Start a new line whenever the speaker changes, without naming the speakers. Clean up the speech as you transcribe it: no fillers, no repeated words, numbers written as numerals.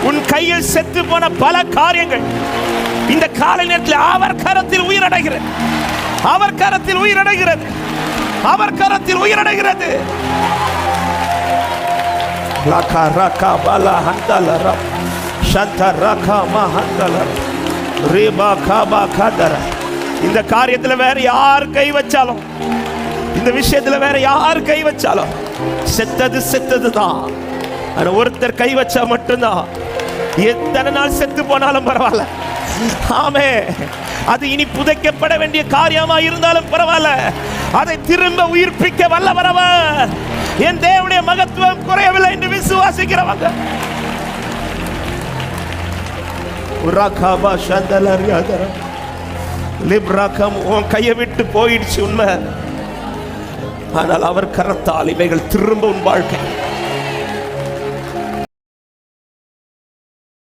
உன் கையில் செத்து போன பல காரியங்கள் இந்த காலை நேரத்தில் அவர் கரத்தில் உயிரடைகிறது. அவர் கரத்தில் உயிரடைகிறது. அவர் கரத்தில் உயிரடைகிறது. லகா ரகா பல ஹந்தலர சந்த ரகா மஹந்தலர ரீபா காபா கதர. இந்த காரியத்தில் வேற யார் கை வச்சாலும், இந்த விஷயத்தில் வேற யார் கை வச்சாலும் செத்தது செத்தது தான். ஆனா ஒருத்தர் கை வச்சா மட்டும்தான். எத்தனை நாள் செத்து போனாலும் பரவாயில்ல. ஆமே, அது இனி புதைக்கப்பட வேண்டிய காரியமா இருந்தாலும் பரவாயில்ல, அதை திரும்ப உயிர்ப்பிக்க வல்லவரவர். என் தேவனுடைய மகத்துவம் குறையவில்லை என்று விசுவாசிக்கிறவங்க உன் கையை விட்டு போயிடுச்சு உண்மை. ஆனால் அவர் கரத்தால் இவைகள் திரும்ப உன் வாழ்க்கை